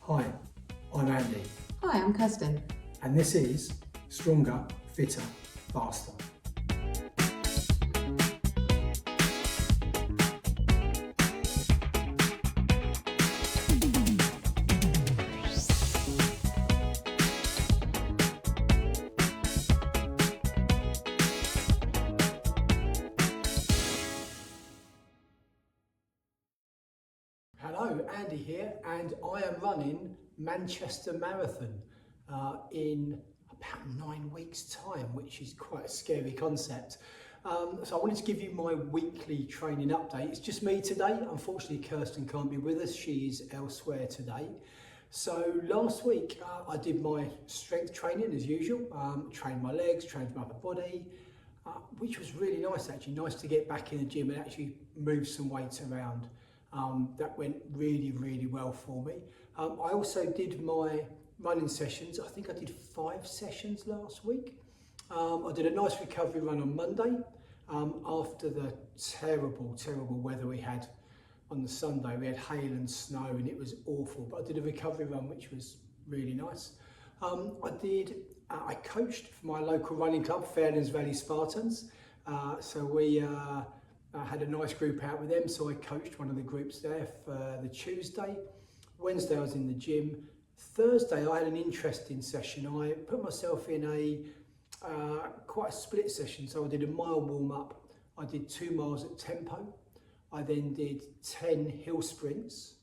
Hi, I'm Andy, Hi, I'm Kirsten. and this is Stronger, Fitter, Faster. Hello, Andy here, and I am running Manchester Marathon in about 9 weeks' time, which is quite a scary concept. So I wanted to give you my weekly training update. It's just me today. Unfortunately, Kirsten can't be with us. She is elsewhere today. So last week I did my strength training as usual, trained my legs, trained my upper body, which was really nice actually. Nice to get back in the gym and actually move some weights around. That went really, really well for me. I also did my running sessions. I think I did 5 sessions last week. I did a nice recovery run on Monday after the terrible, terrible weather we had on the Sunday. We had hail and snow and it was awful, but I did a recovery run which was really nice. I coached for my local running club, Fairlands Valley Spartans. So we I had a nice group out with them, so I coached one of the groups there for the Tuesday. Wednesday I was in the gym. Thursday I had an interesting session. I put myself in a quite a split session, so I did a mile warm up. I did 2 miles at tempo. I then did 10 hill sprints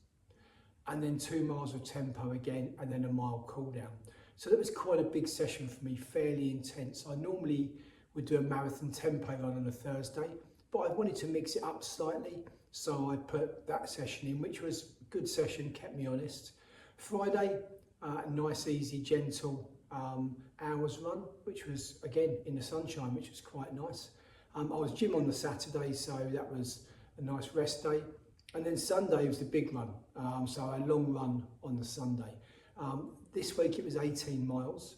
and then 2 miles of tempo again and then a mile cool down. So that was quite a big session for me, fairly intense. I normally would do a marathon tempo run on a Thursday, but I wanted to mix it up slightly, so I put that session in, which was a good session, kept me honest. Friday, nice, easy, gentle hours run, which was, again, in the sunshine, which was quite nice. I was gym on the Saturday, so that was a nice rest day. And then Sunday was the big run, so a long run on the Sunday. This week it was 18 miles.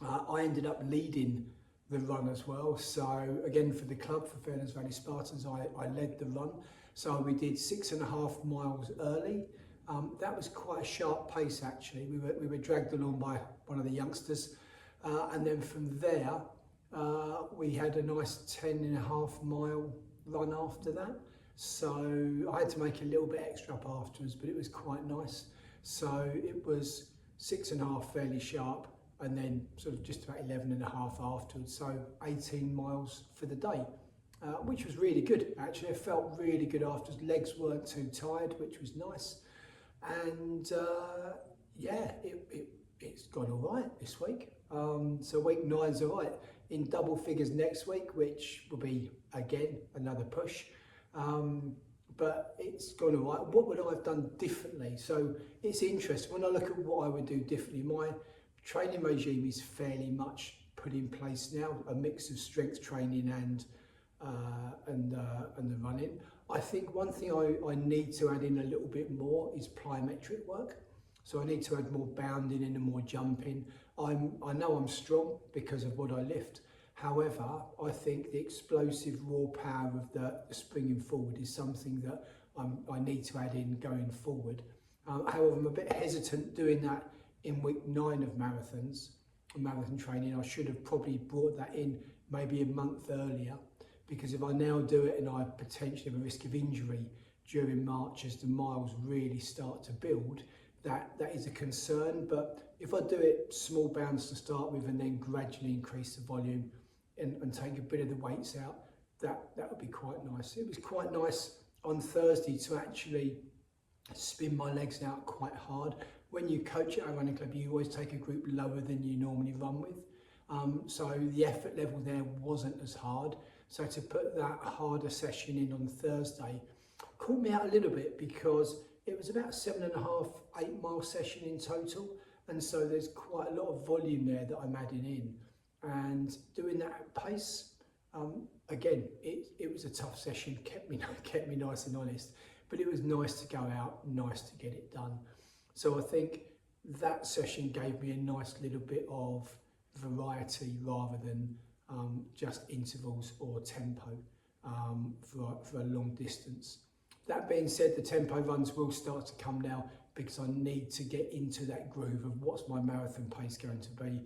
I ended up leading the run as well. So again, for the club, for Fairlands Valley Spartans, I led the run. So we did 6.5 miles early. That was quite a sharp pace actually. We were dragged along by one of the youngsters. And then from there, we had a nice 10.5 mile run after that. So I had to make a little bit extra up afterwards, but it was quite nice. So it was 6.5 fairly sharp, and then sort of just about 11.5 afterwards, so 18 miles for the day, which was really good actually. I felt really good afterwards, legs weren't too tired, which was nice, and yeah, it's gone all right this week. So week 9's all right, in double figures next week, which will be again another push, but it's gone all right. What would I have done differently? So it's interesting when I look at what I would do differently. My training regime is fairly much put in place now, a mix of strength training and the running. I think one thing I need to add in a little bit more is plyometric work. So I need to add more bounding in and more jumping. I know I'm strong because of what I lift. However, I think the explosive raw power of the springing forward is something that I need to add in going forward. However, I'm a bit hesitant doing that in week 9 of marathon training. I should have probably brought that in maybe a month earlier, because if I now do it and I potentially have a risk of injury during March as the miles really start to build, that is a concern. But if I do it small bounds to start with and then gradually increase the volume and take a bit of the weights out, that would be quite nice. It was quite nice on Thursday to actually spin my legs out quite hard. When you coach at a running club, you always take a group lower than you normally run with. So the effort level there wasn't as hard. So to put that harder session in on Thursday caught me out a little bit, because it was about 7.5, 8 mile session in total. And so there's quite a lot of volume there that I'm adding in. And doing that at pace, again, it was a tough session, kept me nice and honest. But it was nice to go out, nice to get it done. So I think that session gave me a nice little bit of variety rather than just intervals or tempo for a long distance. That being said, the tempo runs will start to come now because I need to get into that groove of what's my marathon pace going to be.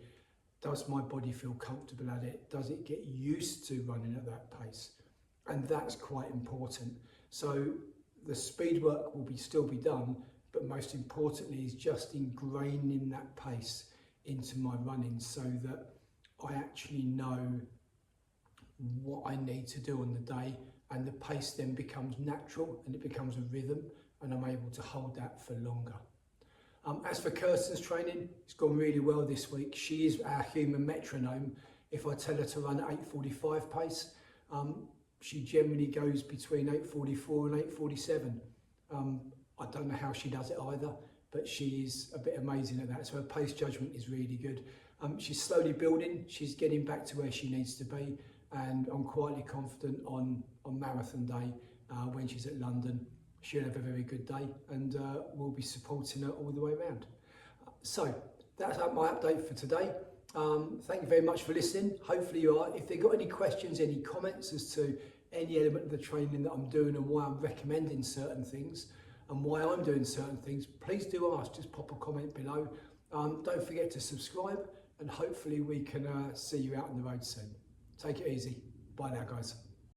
Does my body feel comfortable at it? Does it get used to running at that pace? And that's quite important. So the speed work will still be done, but most importantly is just ingraining that pace into my running so that I actually know what I need to do on the day, and the pace then becomes natural and it becomes a rhythm, and I'm able to hold that for longer. As for Kirsten's training, it's gone really well this week. She is our human metronome. If I tell her to run at 8:45 pace, she generally goes between 8:44 and 8:47. I don't know how she does it either, but she is a bit amazing at that. So her pace judgment is really good. She's slowly building. She's getting back to where she needs to be, and I'm quietly confident on marathon day when she's at London. She'll have a very good day, and we'll be supporting her all the way around. So that's my update for today. Thank you very much for listening. Hopefully you are. If they've got any questions, any comments as to any element of the training that I'm doing and why I'm recommending certain things and why I'm doing certain things, please do ask. Just pop a comment below. Don't forget to subscribe, and hopefully we can see you out on the road soon. Take it easy. Bye now, guys.